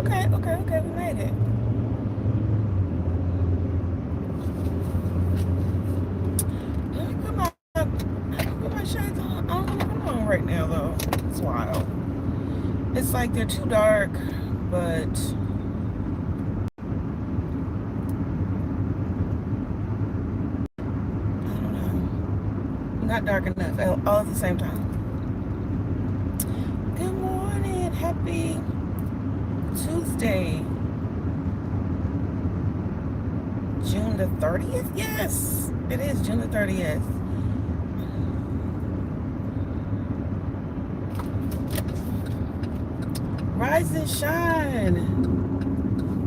Okay, we made it. Let me put my shades on. I don't know what I'm on right now though. It's wild. It's like they're too dark, but I don't know. Not dark enough all at the same time. Good morning. Happy Tuesday. June the 30th? Yes, it is June the 30th. Rise and shine.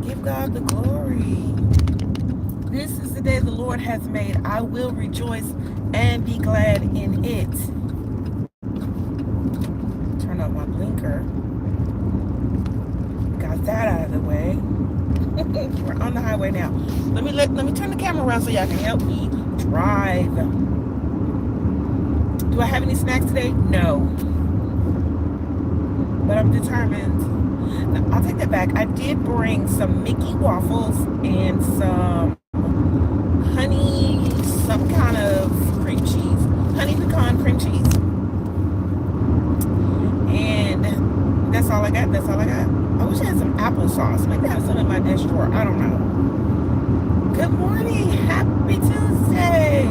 Give God the glory. This is the day the Lord hath made. I will rejoice and be glad in it. Turn up my blinker. Got that out of the way. We're on the highway now. Let me turn the camera around so y'all can help me drive. Do I have any snacks today? No. But I'm determined. Now, I'll take that back. I did bring some Mickey waffles and some honey, some kind of cream cheese. Honey pecan cream cheese. And that's all I got. That's all I got. I wish I had some applesauce. Maybe I have some in my dish drawer. I don't know. Good morning. Happy Tuesday.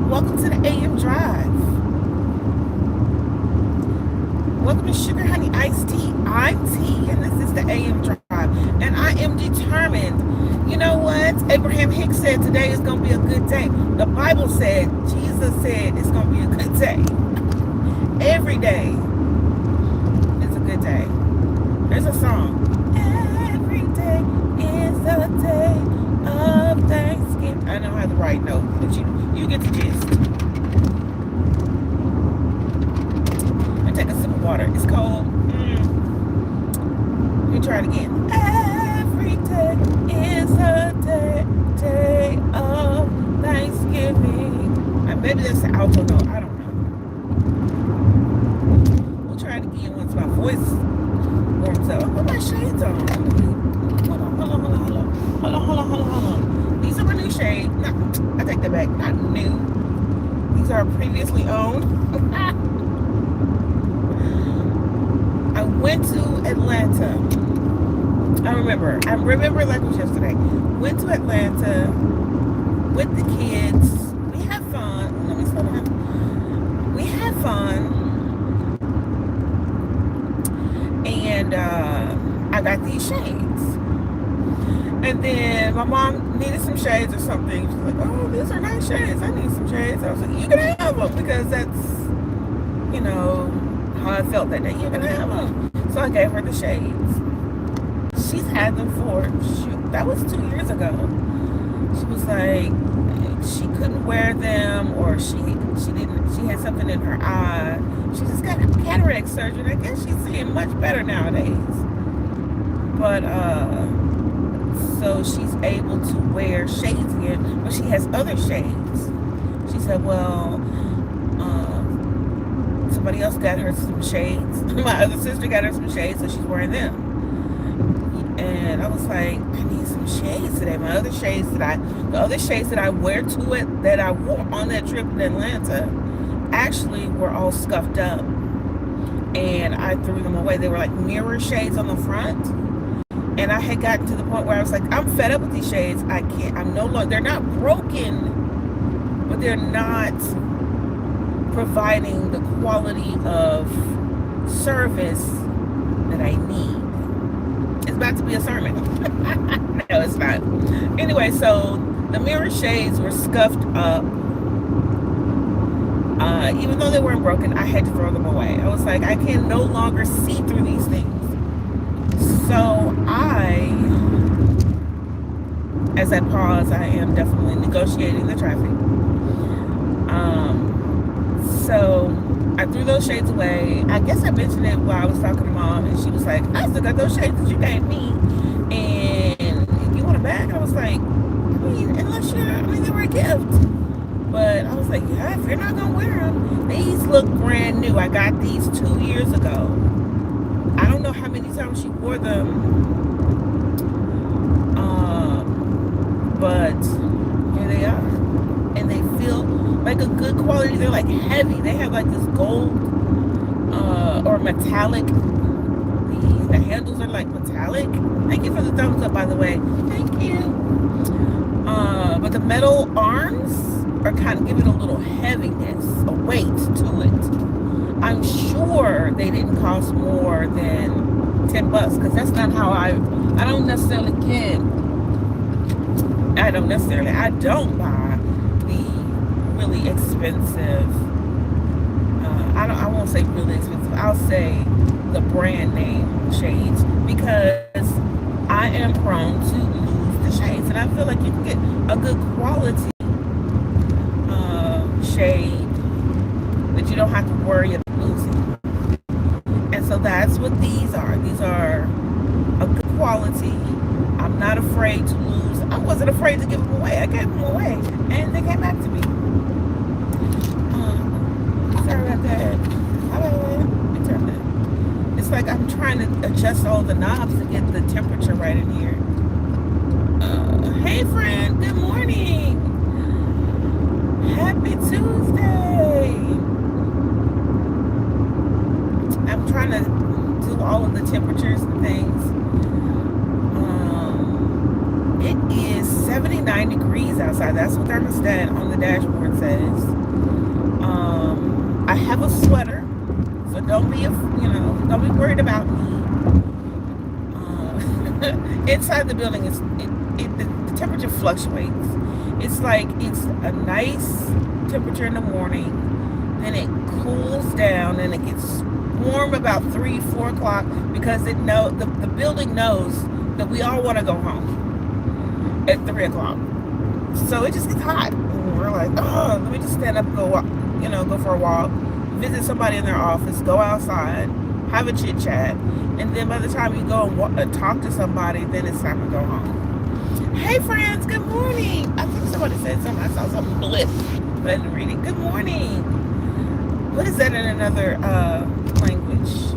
Welcome to the AM Drive. Welcome to Sugar Honey Iced Tea. I'm T, and this is the AM Drive. And I am determined. You know what? Abraham Hicks said today is going to be a good day. The Bible said, Jesus said it's going to be a good day. Every day is a good day. There's a song. Every day is a day of Thanksgiving. I don't have the right note, but you get the gist. Take a sip of water. It's cold. Let me try it again. Every day is a day of Thanksgiving. Maybe that's the alto note. I don't know. We'll try it again once my voice warms up. I'll put my shades on. Hold on. These are my new shades. No, I take that back. Not new. These are previously owned. I went to Atlanta. I remember like it was yesterday. Went to Atlanta with the kids. We had fun. Let me slow down. We had fun. And I got these shades. And then my mom needed some shades or something. She's like, oh, these are nice shades. I need some shades. I was like, you can have them because that's, you know, how I felt that day. You can have them. So I gave her the shades. She's had them for, shoot, that was 2 years ago. She was like, she couldn't wear them, or she had something in her eye. She just got cataract surgery. I guess she's seeing much better nowadays. But so she's able to wear shades again, but she has other shades. She said, well, somebody else got her some shades. My other sister got her some shades, so she's wearing them. And I was like, I need some shades today. The other shades that I wear to it, that I wore on that trip in Atlanta, actually were all scuffed up. And I threw them away. They were like mirror shades on the front. And I had gotten to the point where I was like, I'm fed up with these shades. I'm no longer, they're not broken, but they're not providing the quality of service that I need. It's about to be a sermon. No, it's not. Anyway, so the mirror shades were scuffed up. Even though they weren't broken, I had to throw them away. I was like, I can no longer see through these things. So as I pause, I am definitely negotiating the traffic. So I threw those shades away. I guess I mentioned it while I was talking to Mom, and she was like, I still got those shades that you gave me, and you want them back? I was like, they were a gift. But I was like, yeah, if you're not gonna wear them, these look brand new. I got these 2 years ago. I don't know how many times she wore them, but here they are. And they feel like a good quality. They're like heavy. They have like this gold or metallic. The handles are like metallic. Thank you for the thumbs up, by the way. Thank you. But the metal arms are kind of giving a little heaviness, a weight to it. I'm sure they didn't cost more than $10 because that's not how I don't necessarily buy the really expensive, I won't say really expensive, I'll say the brand name shades, because I am prone to lose the shades, and I feel like you can get a good quality shade that you don't have to worry about losing. And so that's what these are. These are a good quality. I'm not afraid to lose. I wasn't afraid to give them away. I gave them away, and they came back to me. Sorry about that. It's like I'm trying to adjust all the knobs to get the temperature right in here. Hey friend, good morning. Happy Tuesday. I'm trying to do all of the temperatures and things. It is 79 degrees outside. That's what thermostat on the dashboard says. I have a sweater, so don't be worried about me. Inside the building, the temperature fluctuates. It's like it's a nice temperature in the morning, then it cools down, and it gets warm about 3-4 o'clock because the building knows that we all want to go home at 3 o'clock. So it just gets hot. And we're like, oh, let me just stand up and go for a walk, visit somebody in their office, go outside, have a chit chat, and then by the time you go and talk to somebody, then it's time to go home. Hey friends, good morning. I think somebody said something. I saw something blip, but I didn't read it. Good morning. What is that in another language?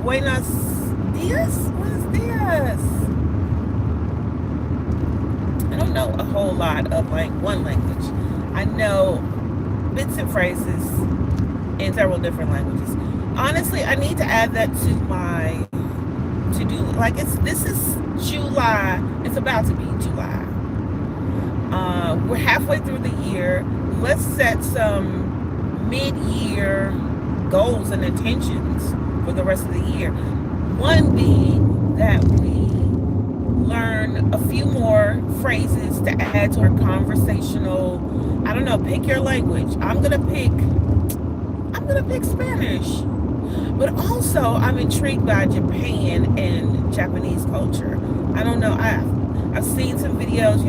Buenos dias? What is dias? I don't know a whole lot of one language. I know bits and phrases in several different languages. Honestly, I need to add that to my to-do. This is July. It's about to be July. We're halfway through the year. Let's set some mid-year goals and intentions for the rest of the year. One being that we learn a few more phrases to add to our conversational, pick your language. I'm gonna pick Spanish. But also I'm intrigued by Japan and Japanese culture. I don't know. I've seen some videos,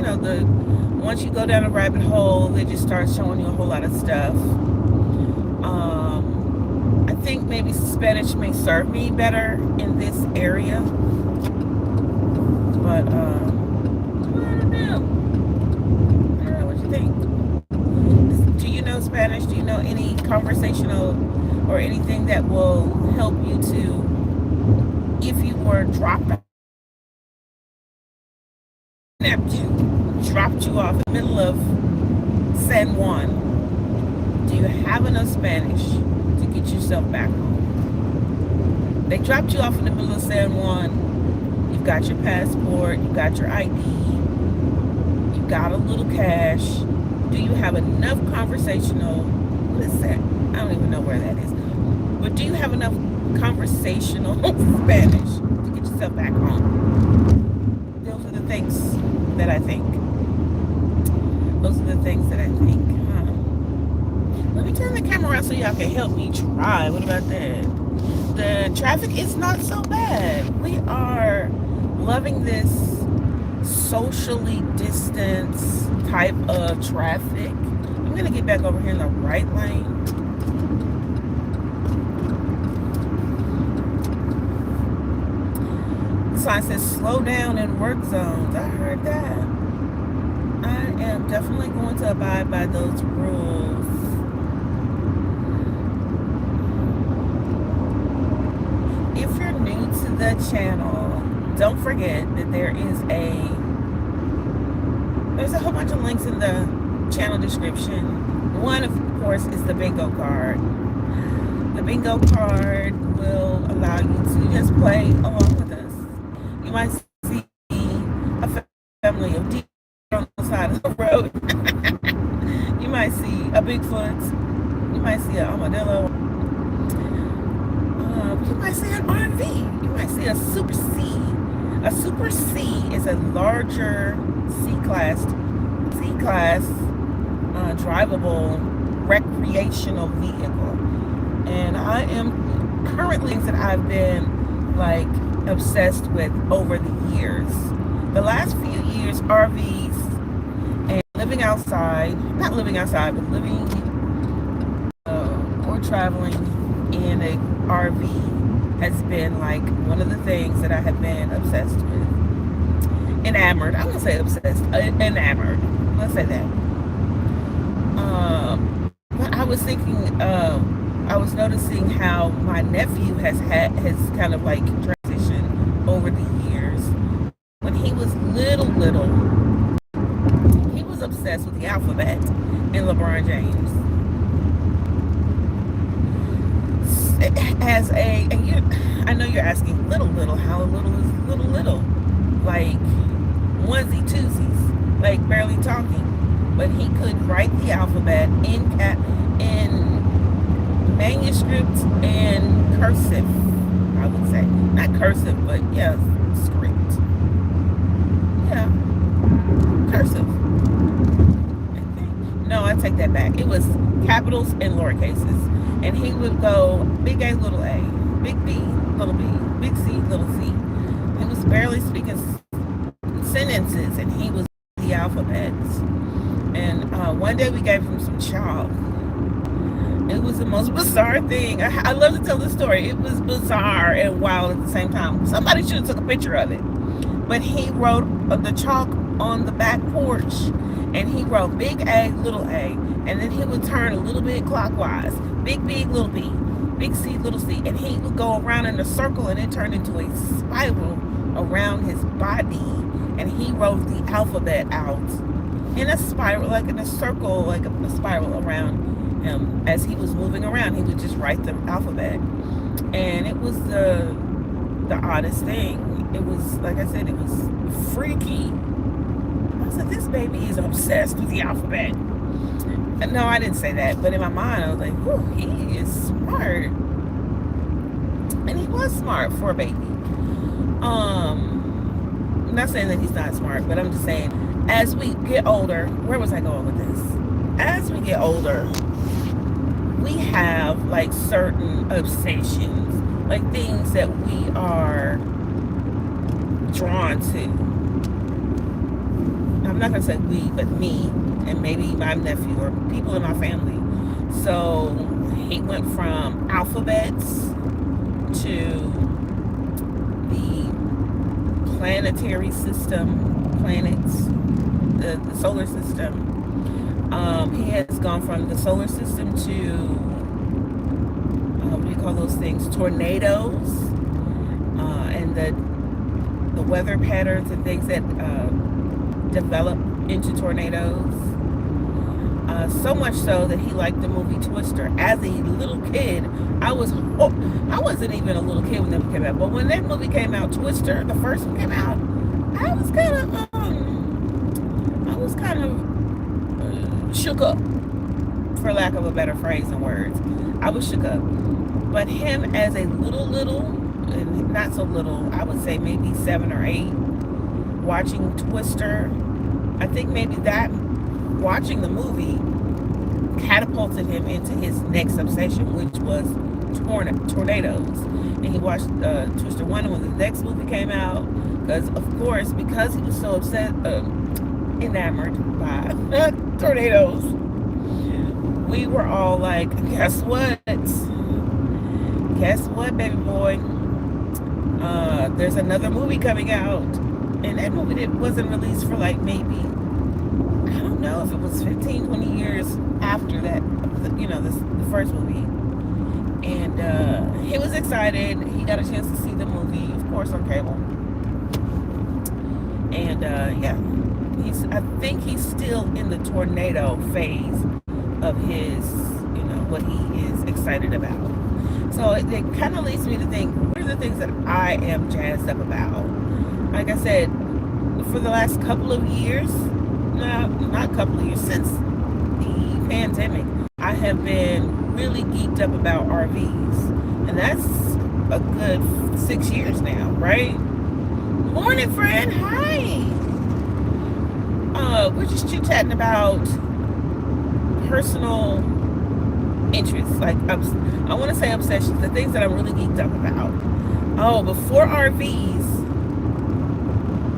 once you go down a rabbit hole, they just start showing you a whole lot of stuff. I think maybe Spanish may serve me better in this area. But I don't know what you think. Do you know Spanish? Do you know any conversational or anything that will help you to, if you were dropped you off in the middle of San Juan, do you have enough Spanish to get yourself back home? They dropped you off in the middle of San Juan. You've got your passport, you got your ID, you got a little cash. Do you have enough conversational, what is that? I don't even know where that is. But do you have enough conversational Spanish to get yourself back home? Those are the things that I think. Let me turn the camera around so y'all can help me try. What about that? The traffic is not so bad. We are loving this socially distanced type of traffic. I'm going to get back over here in the right lane. The sign says slow down in work zones. I heard that. I am definitely going to abide by those rules. If you're new the channel, don't forget that there's a whole bunch of links in the channel description. One, of course, is the bingo card. The bingo card will allow you to just play along with us. You might see a family of deer on the side of the road. You might see a Bigfoot. You might see an armadillo. You might see an RV. You might see a Super C. A Super C is a larger C-class drivable recreational vehicle. And I am currently things that I've been like obsessed with over the years. The last few years, RVs and living outside, not living outside, but living or traveling in a RV has been like one of the things that I have been obsessed with. Enamored. I won't say obsessed. Enamored. Let's say that. But I was thinking, I was noticing how my nephew has kind of like transitioned over the years. When he was little, he was obsessed with the alphabet and LeBron James. I know you're asking, little, how little is little? Like onesie twosies, like barely talking. But he could write the alphabet in manuscript and cursive, I would say. Not cursive, but yeah, script. Yeah, cursive. No, I take that back. It was capitals and lowercases. And he would go big A, little a, big B, little b, big C, little c. He was barely speaking sentences, and he was the alphabets. And one day we gave him some chalk. It was the most bizarre thing. I love to tell this story. It was bizarre and wild at the same time. Somebody should have took a picture of it. But he wrote the chalk on the back porch, and he wrote big A, little a, and then he would turn a little bit clockwise. Big B, little b, big C, little c, and he would go around in a circle, and it turned into a spiral around his body, and he wrote the alphabet out in a spiral, like in a circle, like a spiral around him. As he was moving around, he would just write the alphabet, and it was the oddest thing. It was, like I said, it was freaky. I said, this baby is obsessed with the alphabet. No, I didn't say that, but in my mind, I was like, whew, he is smart. And he was smart for a baby. I'm not saying that he's not smart, but I'm just saying, as we get older, where was I going with this? As we get older, we have like certain obsessions, like things that we are drawn to. I'm not going to say we, but me, and maybe my nephew or people in my family. So he went from alphabets to the planetary system, planets, the solar system. He has gone from the solar system to, what do you call those things, tornadoes, and the weather patterns and things that develop into tornadoes. So much so that he liked the movie Twister. As a little kid, I wasn't even a little kid when that movie came out, but when that movie came out, Twister, the first one came out, I was kind of shook up, for lack of a better phrase and words. I was shook up. But him as a little, and not so little, I would say maybe 7 or 8, watching Twister, I think maybe that, watching the movie, catapulted him into his next obsession, which was tornadoes. And he watched Twister 1 when the next movie came out, because he was so enamored by tornadoes, we were all like, guess what, baby boy, there's another movie coming out. And that movie that wasn't released for like maybe, I don't know if it was 15, 20 years after that, the first movie. And he was excited. He got a chance to see the movie, of course, on cable. And yeah, I think he's still in the tornado phase of his, what he is excited about. So it kind of leads me to think, what are the things that I am jazzed up about? Like I said, for the last couple of years, no, not couple of years, since the pandemic, I have been really geeked up about RVs. And that's a good 6 years now, right? Morning, friend. Hi. We're just chit-chatting about personal interests, like I want to say obsessions, the things that I'm really geeked up about. Oh, before RVs,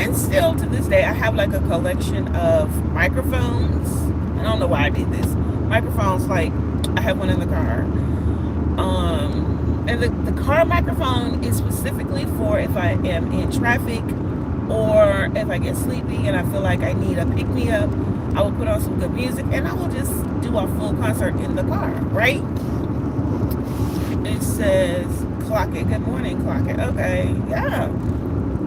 and still to this day, I have like a collection of microphones. I don't know why I did this. Microphones, like I have one in the car. And the car microphone is specifically for if I am in traffic or if I get sleepy and I feel like I need a pick-me-up. I will put on some good music and I will just do a full concert in the car, right? It says clock it. Good morning, clock it. Okay, yeah.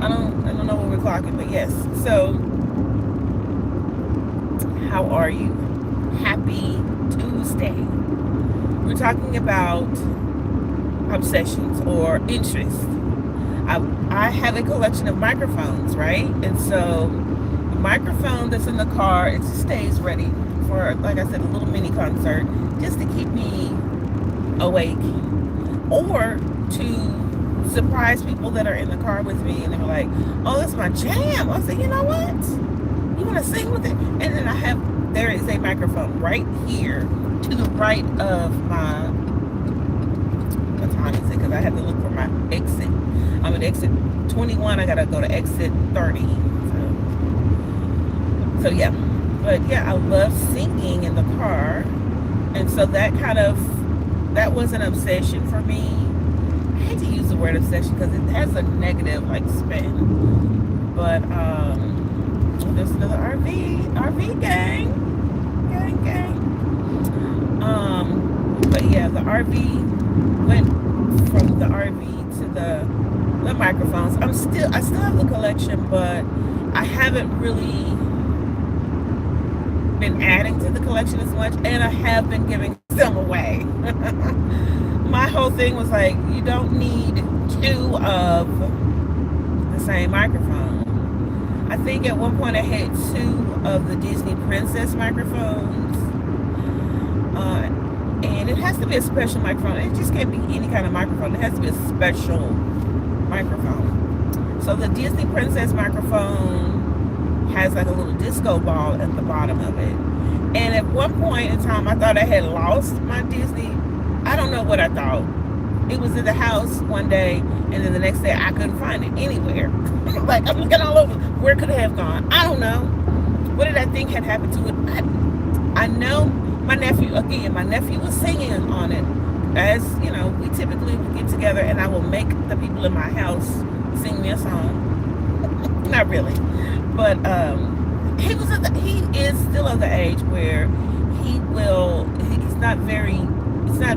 I don't know what we're clocking, but yes. So, how are you? Happy Tuesday. We're talking about obsessions or interests. I have a collection of microphones, right? And so the microphone that's in the car, it stays ready for, like I said, a little mini concert just to keep me awake or to surprise people that are in the car with me and they're like, oh, that's my jam. I said, you know what? You want to sing with it? And then there is a microphone right here to the right of my, what time is it? Because I have to look for my exit. I'm at exit 21. I got to go to exit 30. So yeah. But yeah, I love singing in the car. And so that was an obsession for me. I hate to use the word obsession because it has a negative spin. But there's another RV gang. But yeah, the RV went from the RV to the microphones. I still have the collection, but I haven't really been adding to the collection as much, and I have been giving some away. My whole thing was like, you don't need two of the same microphone. I think at one point I had two of the Disney Princess microphones. And it has to be a special microphone. It just can't be any kind of microphone. It has to be a special microphone. So the Disney Princess microphone has like a little disco ball at the bottom of it. And at one point in time, I thought I had lost my Disney. I don't know what I thought. It was in the house one day, and then the next day I couldn't find it anywhere. Like, I'm looking all over. Where could it have gone? I don't know. What did I think had happened to it? I know my nephew was singing on it. As you know, we typically would get together and I will make the people in my house sing me a song. Not really, but he is still of the age where it's not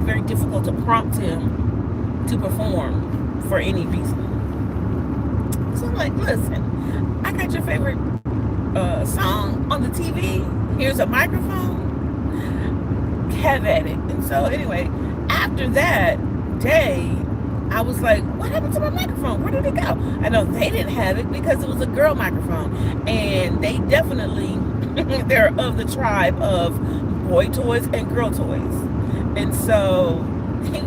very difficult to prompt him to perform for any reason. So I'm like, listen, I got your favorite song on the TV. Here's a microphone. Have at it. And so anyway, after that day, I was like, what happened to my microphone? Where did it go? I know they didn't have it because it was a girl microphone. And they definitely, they're of the tribe of boy toys and girl toys. And so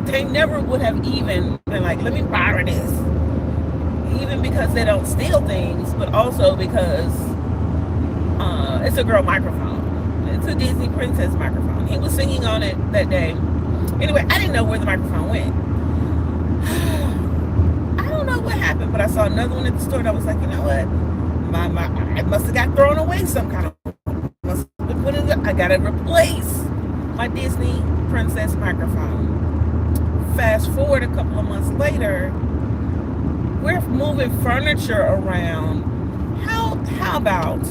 they never would have even been like, let me borrow this. Even because they don't steal things, but also because it's a girl microphone. It's a Disney Princess microphone. He was singing on it that day. Anyway, I didn't know where the microphone went. I don't know what happened, but I saw another one at the store and I was like, you know what? It must have got thrown away some kind of. I gotta replace my Disney Princess microphone. Fast forward a couple of months later, we're moving furniture around. How about,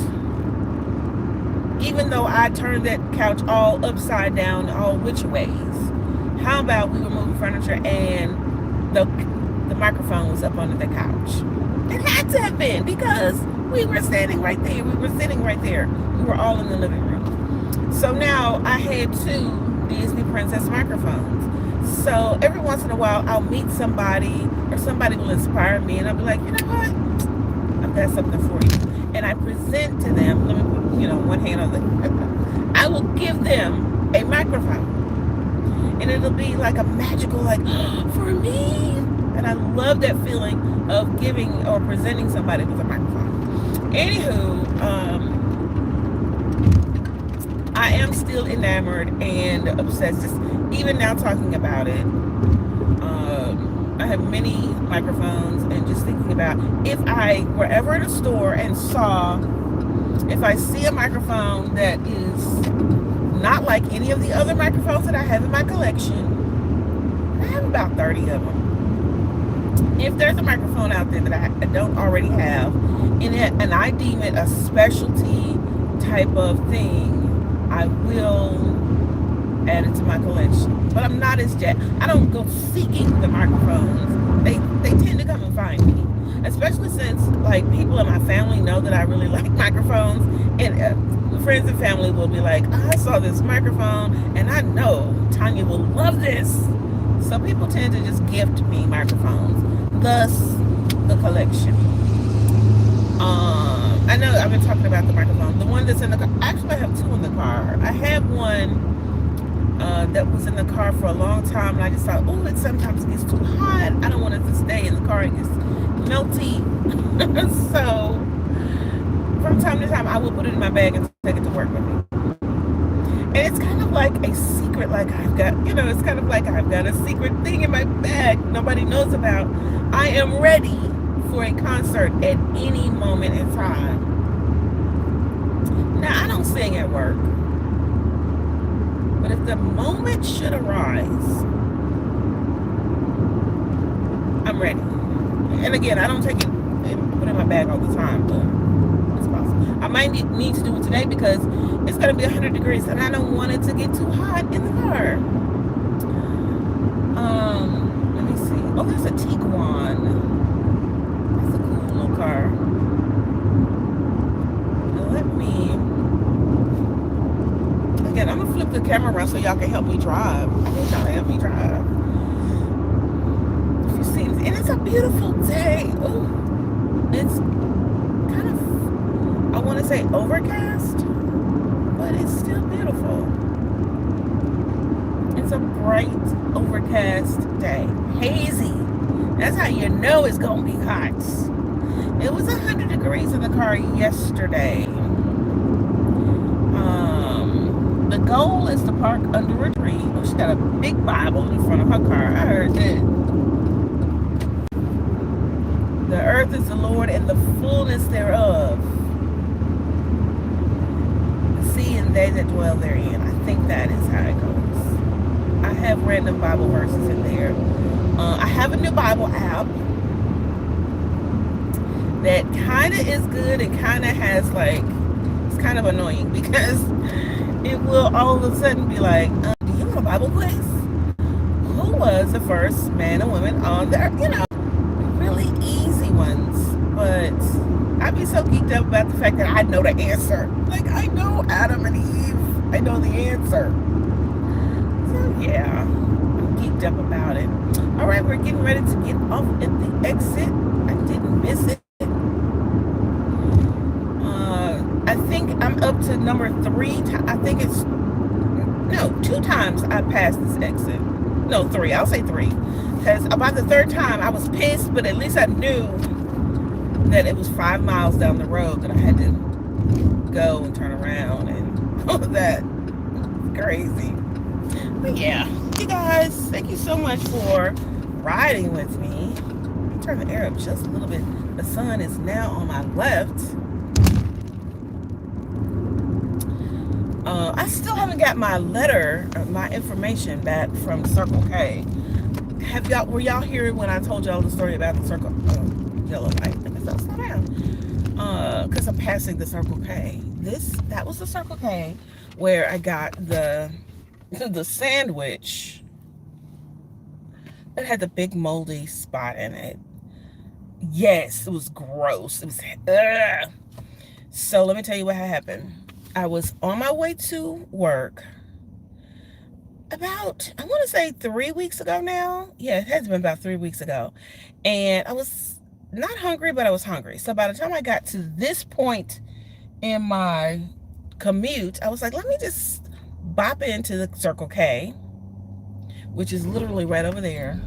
even though I turned that couch all upside down, all which ways, how about we were moving furniture and the microphone was up under the couch. It had to have been because we were standing right there. We were sitting right there. We were all in the living room. So now I had 2 Disney Princess microphones. So every once in a while, I'll meet somebody or somebody will inspire me, and I'll be like, you know what? I've got something for you. And I present to them, let me put, one hand on the, I will give them a microphone. And it'll be like a magical, like, for me. And I love that feeling of giving or presenting somebody with a microphone. Anywho, I am still enamored and obsessed, just even now talking about it. I have many microphones, and just thinking about if I were ever in a store and if I see a microphone that is not like any of the other microphones that I have in my collection, I have about 30 of them. If there's a microphone out there that I don't already have in it, and I deem it a specialty type of thing, I will add it to my collection. But I'm not as I don't go seeking the microphones. They tend to come and find me, especially since like people in my family know that I really like microphones, and friends and family will be like, oh, I saw this microphone and I know Tanya will love this. So people tend to just gift me microphones, thus the collection. I know I've been talking about the microphone. The one that's in the car, actually I have 2 in the car. I had one that was in the car for a long time, and I just thought, oh, it sometimes gets too hot. I don't want it to stay in the car. It gets melty. So from time to time, I will put it in my bag and take it to work with me. And it's kind of like a secret, like I've got, it's kind of like I've got a secret thing in my bag nobody knows about. I am ready for a concert at any moment in time. Now, I don't sing at work. But if the moment should arise, I'm ready. And again, I don't take it and put it in my bag all the time, but it's possible. I might need to do it today because it's going to be 100 degrees and I don't want it to get too hot in the car. Let me see. Oh, there's a Tiguan. That's a cool little car. Again, I'm gonna flip the camera around so y'all can help me drive. I need y'all to help me drive. If you see, and it's a beautiful day. Ooh, it's kind of, I want to say overcast, but it's still beautiful. It's a bright, overcast day. Hazy. That's how you know it's gonna be hot. It was 100 degrees in the car yesterday. The goal is to park under a tree. Oh, she got a big Bible in front of her car. I heard that. The earth is the Lord and the fullness thereof. The sea and they that dwell therein. I think that is how it goes. I have random Bible verses in there. I have a new Bible app that kind of is good and kind of has like, it's kind of annoying because it will all of a sudden be like, do you want a Bible quiz? Who was the first man and woman on there? Really easy ones. But I'd be so geeked up about the fact that I know the answer. Like, I know Adam and Eve. I know the answer. So, yeah, I'm geeked up about it. All right, we're getting ready to get off at the exit. I didn't miss it. I think I'm up to number 3. I think it's, no, 2 times I passed this exit. No, 3. I'll say 3. Because about the 3rd time I was pissed, but at least I knew that it was 5 miles down the road that I had to go and turn around and all of that. Crazy. But yeah, you guys, thank you so much for riding with me. Turn the air up just a little bit. The sun is now on my left. I still haven't got my letter, my information back from Circle K. Were y'all here when I told y'all the story about the Circle yellow light? I guess I'll slow down. Because I'm passing the Circle K. That was the Circle K where I got the sandwich It had the big moldy spot in it. Yes, it was gross. It was, ugh. So let me tell you what happened. I was on my way to work about, I want to say 3 weeks ago now. Yeah, it has been about 3 weeks ago. And I was not hungry, but I was hungry. So by the time I got to this point in my commute, I was like, let me just bop into the Circle K, which is literally right over there.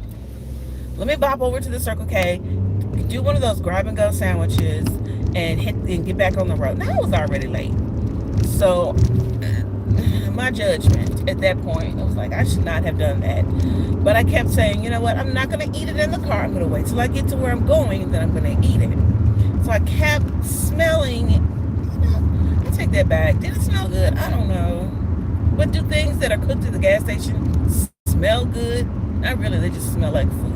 Let me bop over to the Circle K, do one of those grab and go sandwiches, and get back on the road. Now I was already late. So my judgment at that point, I was like, I should not have done that. But I kept saying, you know what, I'm not going to eat it in the car. I'm going to wait till I get to where I'm going, and then I'm going to eat it. So I kept smelling, I take that back. Did it smell good? I don't know. But do things that are cooked at the gas station smell good? Not really, they just smell like food.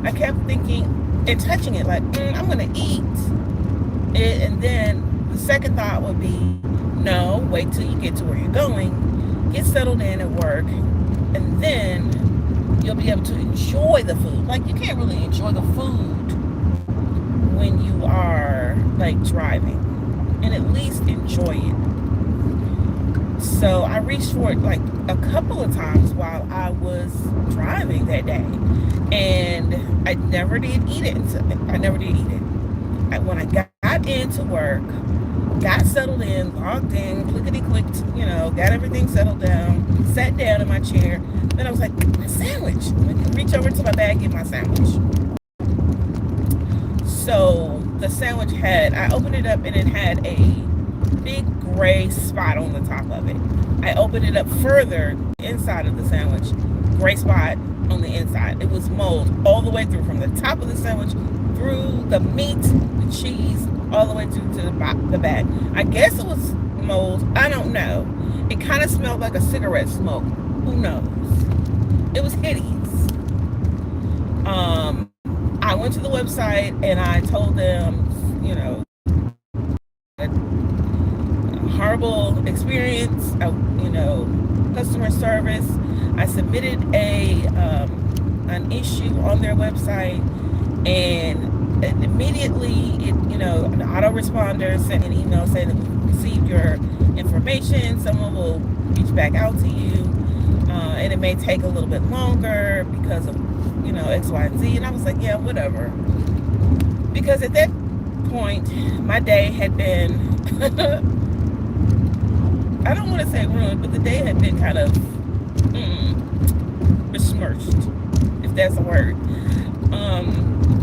I kept thinking and touching it like, I'm going to eat it. And then the second thought would be, no, wait till you get to where you're going, get settled in at work, and then you'll be able to enjoy the food. Like, you can't really enjoy the food when you are like driving, and at least enjoy it. So I reached for it like a couple of times while I was driving that day, and I never did eat it. I never did eat it. When I got into work, got settled in, logged in, clickety clicked, got everything settled down, sat down in my chair. Then I was like, my sandwich. Reach over to my bag, get my sandwich. So the sandwich I opened it up and it had a big gray spot on the top of it. I opened it up further, inside of the sandwich, gray spot on the inside. It was mold all the way through, from the top of the sandwich, through the meat, the cheese, all the way through to the bag. I guess it was mold. I don't know. It kind of smelled like a cigarette smoke. Who knows? It was hideous. I went to the website and I told them, horrible experience, customer service. I submitted an issue on their website, and immediately an autoresponder sent an email saying that we received your information. Someone will reach back out to you, and it may take a little bit longer because of X, Y, and Z. And I was like, yeah, whatever, because at that point my day had been I don't want to say ruined, but the day had been kind of besmirched, if that's a word.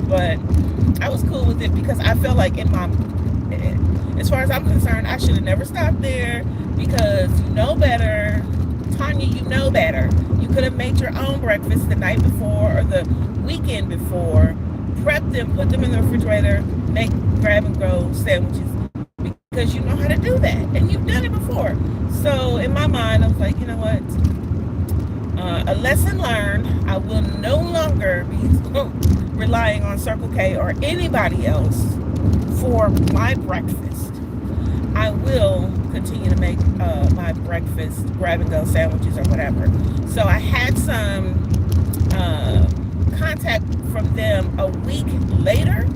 But I was cool with it because I felt like as far as I'm concerned, I should have never stopped there, because you know better. Tanya, you know better. You could have made your own breakfast the night before or the weekend before, prep them, put them in the refrigerator, make grab and go sandwiches, because you know how to do that and you've done it before. So in my mind, I was like, you know what? A lesson learned. I will no longer be relying on Circle K or anybody else for my breakfast. I will continue to make my breakfast grab and go sandwiches or whatever. So I had some contact from them a week later,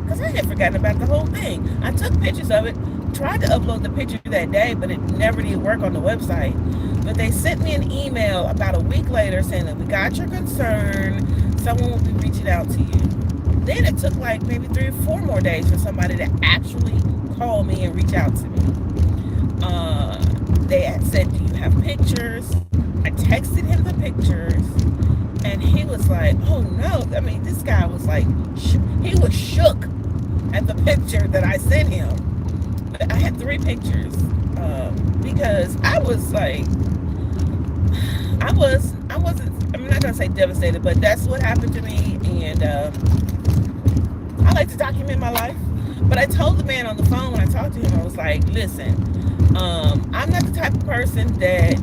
because I had forgotten about the whole thing. I took pictures of it, tried to upload the picture that day, but it never did work on the website. But they sent me an email about a week later saying that we got your concern, someone will be reaching out to you. Then it took like maybe 3 or 4 more days for somebody to actually call me and reach out to me. They had said, do you have pictures? I texted him the pictures, and he was like, oh no. I mean, this guy was like, he was shook at the picture that I sent him. I had 3 pictures, because I was like, I'm not gonna say devastated, but that's what happened to me. And I like to document my life. But I told the man on the phone when I talked to him, I was like, listen, I'm not the type of person that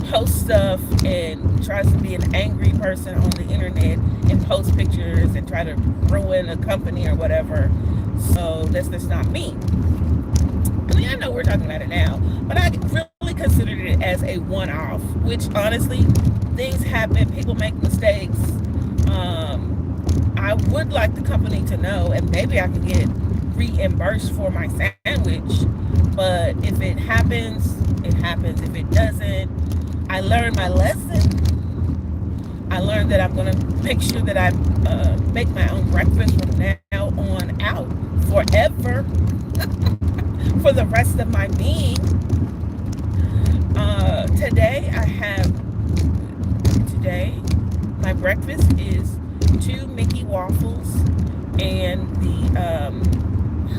posts stuff and tries to be an angry person on the internet and post pictures and try to ruin a company or whatever. So that's not me. I mean, I know we're talking about it now, but I really considered it as a one-off, which honestly, things happen, people make mistakes. I would like the company to know, and maybe I could get reimbursed for my sandwich. But if it happens, it happens. If it doesn't, I learned my lesson. I learned that I'm going to make sure that I make my own breakfast from now on out forever for the rest of my being. Today my breakfast is 2 Mickey waffles and the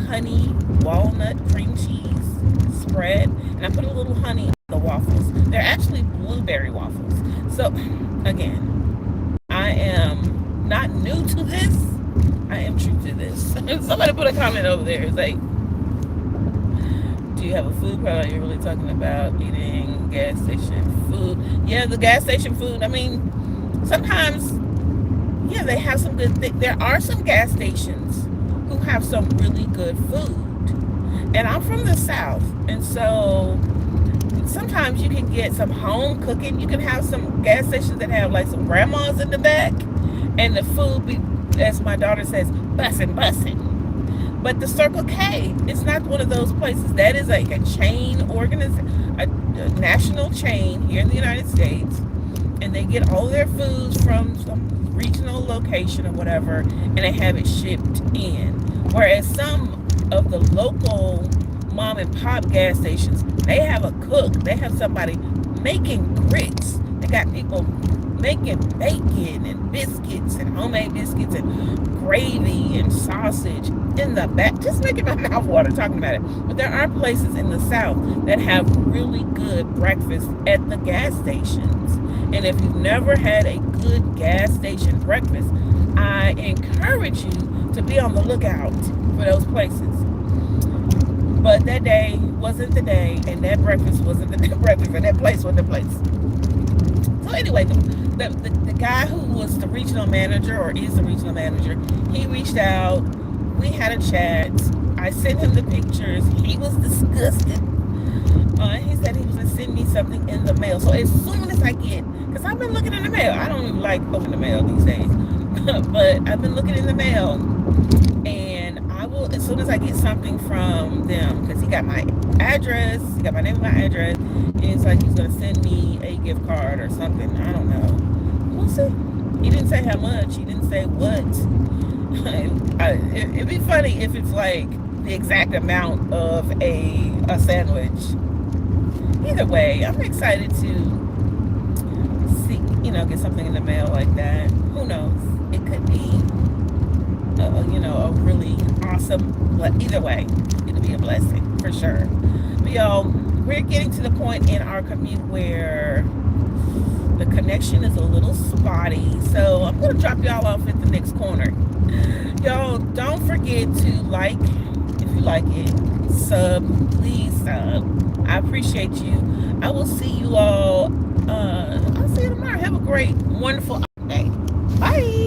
honey walnut cream cheese spread, and I put a little honey on the waffles. They're actually blueberry waffles. So again, I am not new to this. I am true to this. Somebody put a comment over there. It's like, do you have a food product? You're really talking about eating gas station food? Yeah, the gas station food. I mean, sometimes, yeah, they have some good things. There are some gas stations who have some really good food. And I'm from the South, and so sometimes you can get some home cooking. You can have some gas stations that have like some grandmas in the back, and the food be, as my daughter says, bussin'. But the Circle K, it's not one of those places. That is like a chain organization, a national chain here in the United States, and they get all their foods from some regional location or whatever, and they have it shipped in. Whereas some of the local mom and pop gas stations, they have a cook. They have somebody making grits. They got people making bacon and biscuits and homemade biscuits and gravy and sausage in the back. Just making my mouth water talking about it. But there are places in the South that have really good breakfast at the gas stations. And if you've never had a good gas station breakfast, I encourage you to be on the lookout for those places. But that day wasn't the day, and that breakfast wasn't the breakfast, and that place wasn't the place. So anyway, the guy who was the regional manager, or is the regional manager, he reached out. We had a chat. I sent him the pictures. He was disgusted. He said he was going to send me something in the mail. So as soon as I get, because I've been looking in the mail. I don't even like opening the mail these days. But I've been looking in the mail. And I will, as soon as I get something from them, because he got my address, he got my name and my address, and it's like he's going to send me a gift card or something. I don't know. We'll see. He didn't say how much. He didn't say what. It'd be funny if it's like the exact amount of a sandwich. Either way, I'm excited to see, get something in the mail like that. Who knows? It could be, a really awesome, but either way, it'll be a blessing for sure. But y'all, we're getting to the point in our commute where the connection is a little spotty. So I'm going to drop y'all off at the next corner. Y'all, don't forget to like, if you like it, please sub. I appreciate you. I will see you all. I'll see you tomorrow. Have a great, wonderful day. Bye.